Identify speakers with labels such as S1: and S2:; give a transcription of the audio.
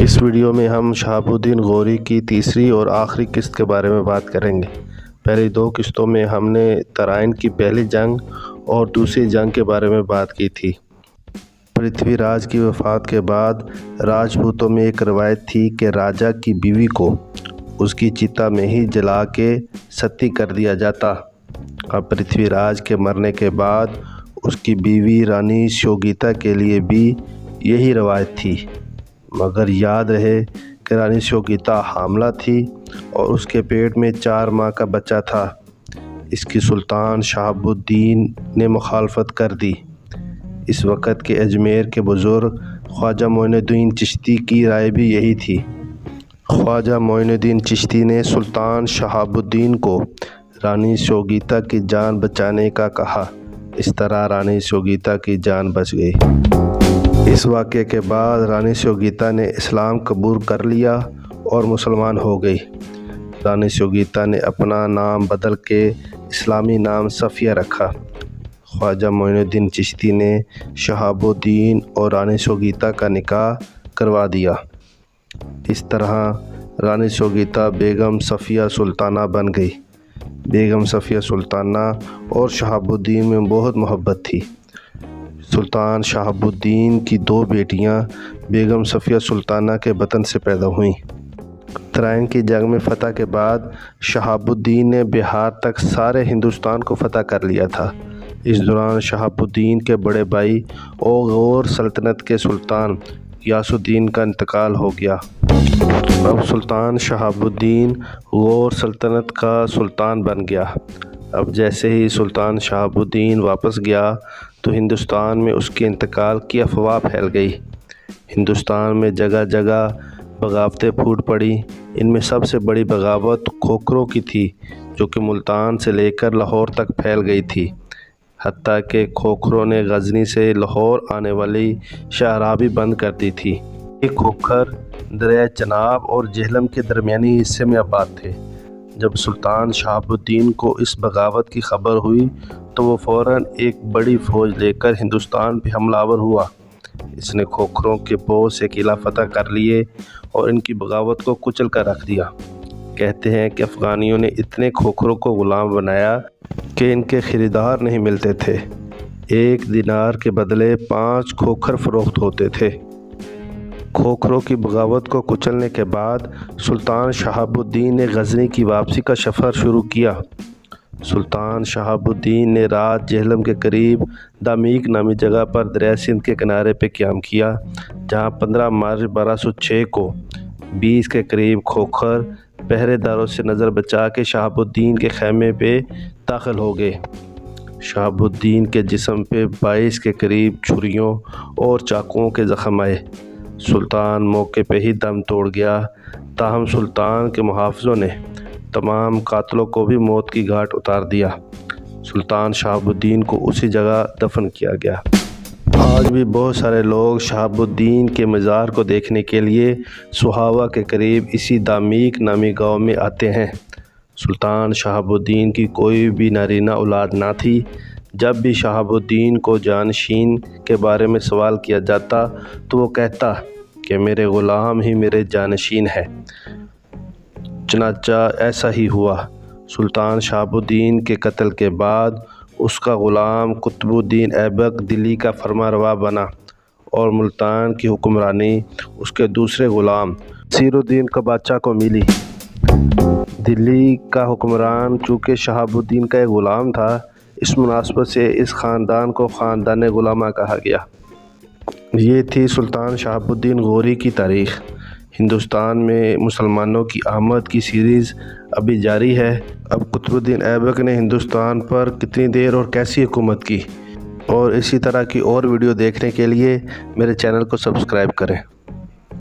S1: اس video میں ہم شہاب الدین غوری کی تیسری اور آخری قسط کے بارے میں بات کریں گے۔ پہلی دو قسطوں میں ہم نے ترائن کی پہلی جنگ اور دوسری جنگ کے بارے میں بات کی تھی۔ پرتھوی راج کی وفات کے بعد راجپوتوں میں ایک روایت تھی کہ راجا کی بیوی کو اس کی چتا میں ہی جلا کے ستی کر دیا جاتا۔ اب پرتھوی راج کے مرنے کے بعد اس کی بیوی رانی شیوگیتا کے لیے بھی یہی روایت تھی، مگر یاد رہے کہ رانی شیوگیتا حاملہ تھی اور اس کے پیٹ میں 4 ماہ کا بچہ تھا۔ اس کی سلطان شہاب الدین نے مخالفت کر دی۔ اس وقت کے اجمیر کے بزرگ خواجہ معین الدین چشتی کی رائے بھی یہی تھی۔ خواجہ معین الدین چشتی نے سلطان شہاب الدین کو رانی شیوگیتا کی جان بچانے کا کہا۔ اس طرح رانی شیوگیتا کی جان بچ گئی۔ اس واقعے کے بعد رانی شیوگیتا نے اسلام قبول کر لیا اور مسلمان ہو گئی۔ رانی شیوگیتا نے اپنا نام بدل کے اسلامی نام صفیہ رکھا۔ خواجہ معین الدین چشتی نے شہاب الدین اور رانی شیوگیتا کا نکاح کروا دیا۔ اس طرح رانی شیوگیتا بیگم صفیہ سلطانہ بن گئی۔ بیگم صفیہ سلطانہ اور شہاب الدین میں بہت محبت تھی۔ سلطان شہاب الدین کی 2 بیٹیاں بیگم صفیہ سلطانہ کے بطن سے پیدا ہوئیں۔ ترائن کی جنگ میں فتح کے بعد شہاب الدین نے بہار تک سارے ہندوستان کو فتح کر لیا تھا۔ اس دوران شہاب الدین کے بڑے بھائی اور غور سلطنت کے سلطان غیاث الدین کا انتقال ہو گیا۔ اب سلطان شہاب الدین غور سلطنت کا سلطان بن گیا۔ اب جیسے ہی سلطان شہاب الدین واپس گیا تو ہندوستان میں اس کے انتقال کی افواہ پھیل گئی۔ ہندوستان میں جگہ جگہ بغاوتیں پھوٹ پڑیں۔ ان میں سب سے بڑی بغاوت کھوکھروں کی تھی، جو کہ ملتان سے لے کر لاہور تک پھیل گئی تھی۔ حتیٰ کہ کھوکھروں نے غزنی سے لاہور آنے والی شاہراہ بھی بند کر دی تھی۔ یہ کھوکھر دریائے چناب اور جہلم کے درمیانی حصے میں آباد تھے۔ جب سلطان شہاب الدین کو اس بغاوت کی خبر ہوئی تو وہ فوراً ایک بڑی فوج لے کر ہندوستان پہ حملہ آور ہوا۔ اس نے کھوکھروں کے بہت سے قلعہ فتح کر لیے اور ان کی بغاوت کو کچل کر رکھ دیا۔ کہتے ہیں کہ افغانیوں نے اتنے کھوکھروں کو غلام بنایا کہ ان کے خریدار نہیں ملتے تھے۔ 1 دینار کے بدلے 5 کھوکھر فروخت ہوتے تھے۔ کھوکھروں کی بغاوت کو کچلنے کے بعد سلطان شہاب الدین نے غزنی کی واپسی کا سفر شروع کیا۔ سلطان شہاب الدین نے رات جہلم کے قریب دامیک نامی جگہ پر دریائے سندھ کے کنارے پہ قیام کیا، جہاں 15 مارچ 1206 کو 20 کے قریب کھوکھر پہرے داروں سے نظر بچا کے شہاب الدین کے خیمے پہ داخل ہو گئے۔ شہاب الدین کے جسم پہ 22 کے قریب چھریوں اور چاقوؤں کے زخم آئے۔ سلطان موقع پہ ہی دم توڑ گیا، تاہم سلطان کے محافظوں نے تمام قاتلوں کو بھی موت کی گھاٹ اتار دیا۔ سلطان شہاب الدین کو اسی جگہ دفن کیا گیا۔ آج بھی بہت سارے لوگ شہاب الدین کے مزار کو دیکھنے کے لیے سہاوا کے قریب اسی دامیک نامی گاؤں میں آتے ہیں۔ سلطان شہاب الدین کی کوئی بھی نارینہ اولاد نہ تھی۔ جب بھی شہاب الدین کو جانشین کے بارے میں سوال کیا جاتا تو وہ کہتا کہ میرے غلام ہی میرے جانشین ہے۔ چنانچہ ایسا ہی ہوا۔ سلطان شہاب الدین کے قتل کے بعد اس کا غلام قطب الدین ایبک دلی کا فرمانروا بنا اور ملتان کی حکمرانی اس کے دوسرے غلام نصیر الدین قبادشاہ کو ملی۔ دلی کا حکمران چونکہ شہاب الدین کا ایک غلام تھا، اس مناسبت سے اس خاندان کو خاندان غلامہ کہا گیا۔ یہ تھی سلطان شہاب الدین غوری کی تاریخ۔ ہندوستان میں مسلمانوں کی آمد کی سیریز ابھی جاری ہے۔ اب قطب الدین ایبک نے ہندوستان پر کتنی دیر اور کیسی حکومت کی، اور اسی طرح کی اور ویڈیو دیکھنے کے لیے میرے چینل کو سبسکرائب کریں۔